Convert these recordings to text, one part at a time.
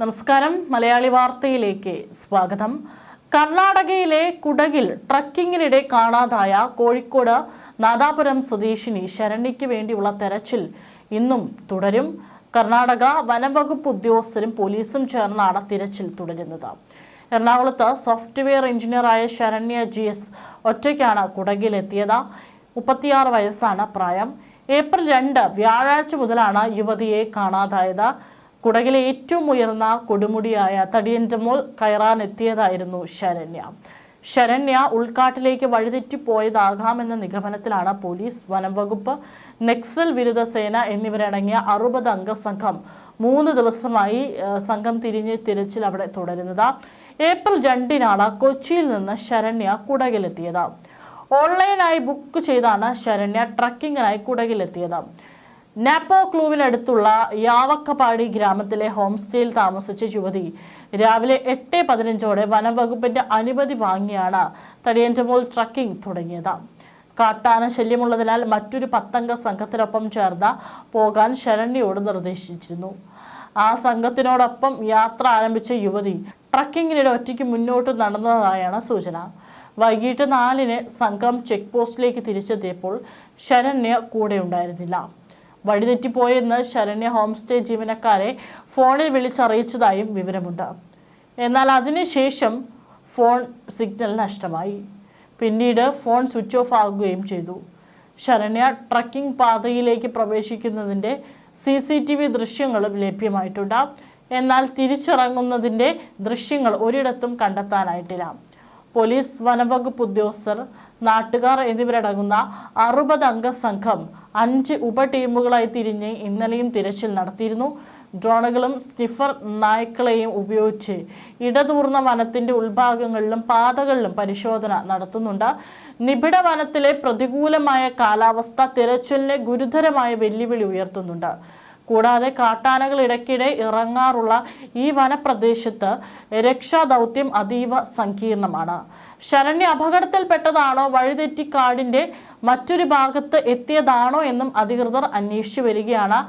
നമസ്കാരം. മലയാളി വാർത്തയിലേക്ക് സ്വാഗതം. കർണാടകയിലെ കുടകിൽ ട്രക്കിങ്ങിനിടെ കാണാതായ കോഴിക്കോട് നാദാപുരം സ്വദേശിനി ശരണ്യയ്ക്ക് വേണ്ടിയുള്ള തെരച്ചിൽ ഇന്നും തുടരും. കർണാടക വനംവകുപ്പ് ഉദ്യോഗസ്ഥരും പോലീസും ചേർന്നാണ് തിരച്ചിൽ തുടരുന്നത്. എറണാകുളത്ത് സോഫ്റ്റ്വെയർ എഞ്ചിനീയറായ ശരണ്യ GS ഒറ്റയ്ക്കാണ് കുടകിലെത്തിയത്. 36 വയസ്സാണ് പ്രായം. ഏപ്രിൽ 2 വ്യാഴാഴ്ച മുതലാണ് യുവതിയെ കാണാതായത്. കുടകിലെ ഏറ്റവും ഉയർന്ന കൊടുമുടിയായ തടിയൻറ്റമോൾ കയറാനെത്തിയതായിരുന്നു ശരണ്യ ഉൾക്കാട്ടിലേക്ക് വഴിതെറ്റിപ്പോയതാകാമെന്ന നിഗമനത്തിലാണ് പോലീസ്, വനംവകുപ്പ്, നക്സൽ വിരുദ്ധ സേന എന്നിവരടങ്ങിയ 60 അംഗ സംഘം 3 ദിവസമായി സംഘം തിരിഞ്ഞ് തിരച്ചിൽ അവിടെ തുടരുന്നത്. ഏപ്രിൽ 2 കൊച്ചിയിൽ നിന്ന് ശരണ്യ കുടകിലെത്തിയത്. ഓൺലൈനായി ബുക്ക് ചെയ്താണ് ശരണ്യ ട്രക്കിങ്ങിനായി കുടകിലെത്തിയത്. നാപ്പോ ക്ലൂവിനടുത്തുള്ള യാവക്കപ്പാടി ഗ്രാമത്തിലെ ഹോം സ്റ്റേയിൽ താമസിച്ച യുവതി രാവിലെ 8:15 വനംവകുപ്പിന്റെ അനുമതി വാങ്ങിയാണ് തടിയൻറ്റമോൾ ട്രക്കിംഗ് തുടങ്ങിയത്. കാട്ടാന ശല്യമുള്ളതിനാൽ മറ്റൊരു 10 അംഗ സംഘത്തിനൊപ്പം ചേർന്ന് പോകാൻ ശരണ്യയോട് നിർദ്ദേശിച്ചിരുന്നു. ആ സംഘത്തിനോടൊപ്പം യാത്ര ആരംഭിച്ച യുവതി ട്രക്കിങ്ങിനിടെ ഒറ്റയ്ക്ക് മുന്നോട്ട് നടന്നതായാണ് സൂചന. വൈകിട്ട് 4 സംഘം ചെക്ക് പോസ്റ്റിലേക്ക് തിരിച്ചെത്തിയപ്പോൾ ശരണ്യ കൂടെ ഉണ്ടായിരുന്നില്ല. വഴിതെറ്റിപ്പോയെന്ന് ശരണ്യ ഹോം സ്റ്റേ ജീവനക്കാരെ ഫോണിൽ വിളിച്ചറിയിച്ചതായും വിവരമുണ്ട്. എന്നാൽ അതിനുശേഷം ഫോൺ സിഗ്നൽ നഷ്ടമായി. പിന്നീട് ഫോൺ സ്വിച്ച് ഓഫ് ആകുകയും ചെയ്തു. ശരണ്യ ട്രക്കിംഗ് പാതയിലേക്ക് പ്രവേശിക്കുന്നതിൻ്റെ CCTV ദൃശ്യങ്ങളും ലഭ്യമായിട്ടുണ്ട്. എന്നാൽ തിരിച്ചിറങ്ങുന്നതിൻ്റെ ദൃശ്യങ്ങൾ ഒരിടത്തും കണ്ടെത്താനായിട്ടില്ല. പോലീസ്, വനംവകുപ്പ് ഉദ്യോഗസ്ഥർ, നാട്ടുകാർ എന്നിവരടങ്ങുന്ന 60 അംഗ സംഘം 5 ഉപ ടീമുകളായി തിരിഞ്ഞ് ഇന്നലെയും തിരച്ചിൽ നടത്തിയിരുന്നു. ഡ്രോണുകളും സ്നിഫർ നായ്ക്കളെയും ഉപയോഗിച്ച് ഇടതൂർന്ന വനത്തിന്റെ ഉൾഭാഗങ്ങളിലും പാതകളിലും പരിശോധന നടത്തുന്നുണ്ട്. നിബിഡ വനത്തിലെ പ്രതികൂലമായ കാലാവസ്ഥ തിരച്ചിലിന് ഗുരുതരമായ വെല്ലുവിളി ഉയർത്തുന്നുണ്ട്. കൂടാതെ കാട്ടാനകൾ ഇടയ്ക്കിടെ ഇറങ്ങാറുള്ള ഈ വനപ്രദേശത്ത് രക്ഷാദൗത്യം അതീവ സങ്കീർണമാണ്. ശരണ്യ അപകടത്തിൽപ്പെട്ടതാണോ, വഴിതെറ്റി കാടിന്റെ മറ്റൊരു ഭാഗത്ത് എത്തിയതാണോ എന്നും അധികൃതർ അന്വേഷിച്ചു വരികയാണ്.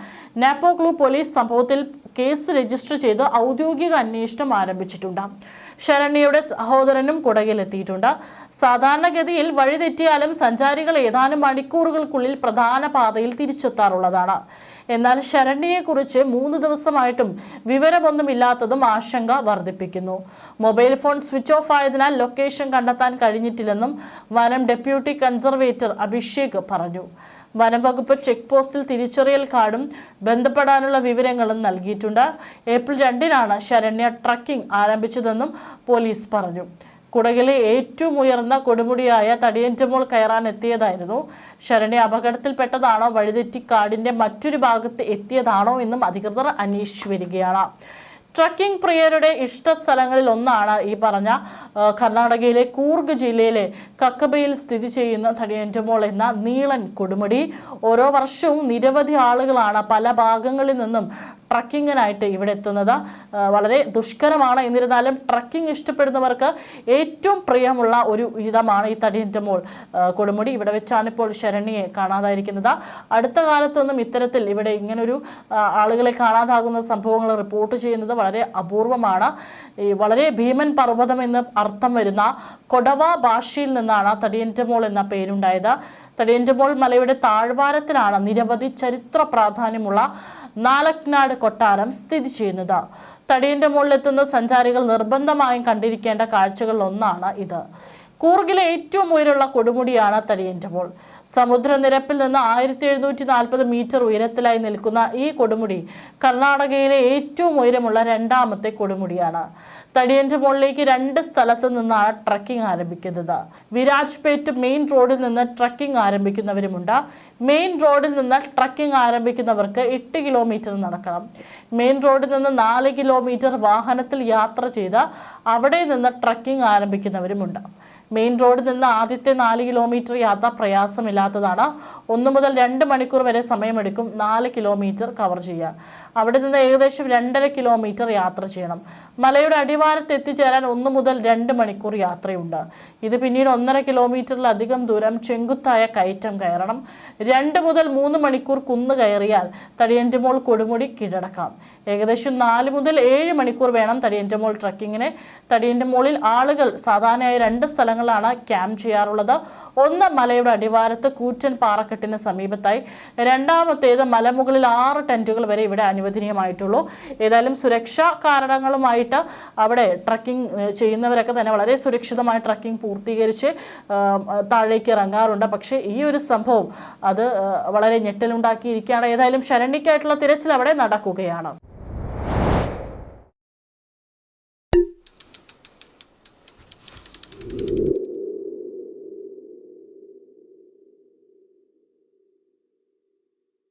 നാപ്പോ ക്ലൂ പോലീസ് സംഭവത്തിൽ കേസ് രജിസ്റ്റർ ചെയ്ത് ഔദ്യോഗിക അന്വേഷണം ആരംഭിച്ചിട്ടുണ്ട്. ശരണ്യയുടെ സഹോദരനും കുടകിലെത്തിയിട്ടുണ്ട്. സാധാരണഗതിയിൽ വഴിതെറ്റിയാലും സഞ്ചാരികൾ ഏതാനും മണിക്കൂറുകൾക്കുള്ളിൽ പ്രധാന പാതയിൽ തിരിച്ചെത്താറുള്ളതാണ്. എന്നാൽ ശരണ്യയെക്കുറിച്ച് 3 ദിവസമായിട്ടും വിവരമൊന്നുമില്ലാത്തതും ആശങ്ക വർദ്ധിപ്പിക്കുന്നു. മൊബൈൽ ഫോൺ സ്വിച്ച് ഓഫ് ആയതിനാൽ ലൊക്കേഷൻ കണ്ടെത്താൻ കഴിഞ്ഞിട്ടില്ലെന്നും വനം ഡെപ്യൂട്ടി കൺസർവേറ്റർ അഭിഷേക് പറഞ്ഞു. വനംവകുപ്പ് ചെക്ക് പോസ്റ്റിൽ തിരിച്ചറിയൽ കാർഡും ബന്ധപ്പെടാനുള്ള വിവരങ്ങളും നൽകിയിട്ടുണ്ട്. ഏപ്രിൽ 2 ശരണ്യ ട്രക്കിംഗ് ആരംഭിച്ചതെന്നും പോലീസ് പറഞ്ഞു. കുടകിലെ ഏറ്റവും ഉയർന്ന കൊടുമുടിയായ തടിയൻറ്റമോൾ കയറാൻ എത്തിയതായിരുന്നു ശരണ്യ. അപകടത്തിൽപ്പെട്ടതാണോ, വഴിതെറ്റി കാടിന്റെ മറ്റൊരു ഭാഗത്ത് എത്തിയതാണോ എന്നും അധികൃതർ അന്വേഷിച്ചു വരികയാണ്. ട്രക്കിംഗ് പ്രിയരുടെ ഇഷ്ട സ്ഥലങ്ങളിൽ ഒന്നാണ് ഈ പറഞ്ഞ കർണാടകയിലെ കൂർഗ് ജില്ലയിലെ കക്കബയിൽ സ്ഥിതി ചെയ്യുന്ന തടിയൻറ്റമോൾ എന്ന നീളൻ കൊടുമുടി. ഓരോ വർഷവും നിരവധി ആളുകളാണ് പല ഭാഗങ്ങളിൽ നിന്നും ട്രക്കിങ്ങിനായിട്ട് ഇവിടെ എത്തുന്നത്. വളരെ ദുഷ്കരമാണ്. എന്നിരുന്നാലും ട്രക്കിംഗ് ഇഷ്ടപ്പെടുന്നവർക്ക് ഏറ്റവും പ്രിയമുള്ള ഒരു ഇടമാണ് ഈ തടിയൻറ്റമോൾ കൊടുമുടി. ഇവിടെ വെച്ചാണ് ഇപ്പോൾ ശരണ്യയെ കാണാതായിരിക്കുന്നത്. അടുത്ത കാലത്തൊന്നും ഇത്തരത്തിൽ ഇവിടെ ഇങ്ങനൊരു ആളുകളെ കാണാതാകുന്ന സംഭവങ്ങൾ റിപ്പോർട്ട് ചെയ്യുന്നത് വളരെ അപൂർവമാണ്. വളരെ ഭീമൻ പർവ്വതം എന്ന് അർത്ഥം വരുന്ന കൊടവ ഭാഷയിൽ നിന്നാണ് തടിയൻറ്റമോൾ എന്ന പേരുണ്ടായത്. തടിയൻറ്റമോൾ മലയുടെ താഴ്വാരത്തിലാണ് നിരവധി ചരിത്ര പ്രാധാന്യമുള്ള നാലക്നാട് കൊട്ടാരം സ്ഥിതി ചെയ്യുന്നത്. തടിയൻറ്റമോളിലെത്തുന്ന സഞ്ചാരികൾ നിർബന്ധമായും കണ്ടിരിക്കേണ്ട കാഴ്ചകളിൽ ഒന്നാണ് ഇത്. കൂർഗിലെ ഏറ്റവും ഉയരമുള്ള കൊടുമുടിയാണ് തടിയൻറ്റമോൾ. സമുദ്രനിരപ്പിൽ നിന്ന് 1740 മീറ്റർ ഉയരത്തിലായി നിൽക്കുന്ന ഈ കൊടുമുടി കർണാടകയിലെ ഏറ്റവും ഉയരമുള്ള 2ാമത്തെ കൊടുമുടിയാണ്. തടിയൻറ്റമോളിലേക്ക് 2 സ്ഥലത്ത് നിന്നാണ് ട്രക്കിംഗ് ആരംഭിക്കുന്നത്. വിരാജ്പേട്ട് മെയിൻ റോഡിൽ നിന്ന് ട്രക്കിംഗ് ആരംഭിക്കുന്നവരുമുണ്ട്. മെയിൻ റോഡിൽ നിന്ന് ട്രക്കിംഗ് ആരംഭിക്കുന്നവർക്ക് 8 കിലോമീറ്റർ നടക്കണം. മെയിൻ റോഡിൽ നിന്ന് 4 കിലോമീറ്റർ വാഹനത്തിൽ യാത്ര ചെയ്ത് അവിടെ നിന്ന് ട്രക്കിംഗ് ആരംഭിക്കുന്നവരുമുണ്ട്. മെയിൻ റോഡിൽ നിന്ന് ആദ്യത്തെ 4 കിലോമീറ്റർ യാത്ര പ്രയാസമില്ലാത്തതാണ്. 1 മുതൽ 2 മണിക്കൂർ വരെ സമയമെടുക്കും 4 കിലോമീറ്റർ കവർ ചെയ്യാൻ. അവിടെ നിന്ന് ഏകദേശം 2.5 കിലോമീറ്റർ യാത്ര ചെയ്യണം. മലയുടെ അടിവാരത്ത് എത്തിച്ചേരാൻ 1 മുതൽ 2 മണിക്കൂർ യാത്രയുണ്ട്. ഇത് പിന്നീട് 1.5 കിലോമീറ്ററിലധികം ദൂരം ചെങ്കുത്തായ കയറ്റം കയറണം. 2 മുതൽ 3 മണിക്കൂർ കുന്ന് കയറിയാൽ തടിയൻറ്റുമോൾ കൊടുമുടി കീഴടക്കാം. ഏകദേശം 4 മുതൽ 7 മണിക്കൂർ വേണം തടിയൻറ്റുമോൾ ട്രക്കിങ്ങിന്. തടിയൻറ്റുമോളിൽ ആളുകൾ സാധാരണയായി 2 സ്ഥലങ്ങളാണ് ക്യാമ്പ് ചെയ്യാറുള്ളത്. ഒന്ന് മലയുടെ അടിവാരത്ത് കൂറ്റൻ പാറക്കെട്ടിന് സമീപത്തായി, രണ്ടാമത്തേത് മലമുകളിൽ 6 ടെന്റുകൾ വരെ ഇവിടെ അനുവദനീയമായിട്ടുള്ളൂ. ഏതായാലും സുരക്ഷാ കാരണങ്ങളുമായിട്ട് അവിടെ ട്രക്കിംഗ് ചെയ്യുന്നവരൊക്കെ തന്നെ വളരെ സുരക്ഷിതമായി ട്രക്കിംഗ് പൂർത്തീകരിച്ച് താഴേക്ക് ഇറങ്ങാറുണ്ട്. പക്ഷേ ഈ ഒരു സംഭവം അത് വളരെ ഞെട്ടലുണ്ടാക്കിയിരിക്കുകയാണ്. ഏതായാലും ശരണ്യക്കായിട്ടുള്ള തിരച്ചിൽ അവിടെ നടക്കുകയാണ്.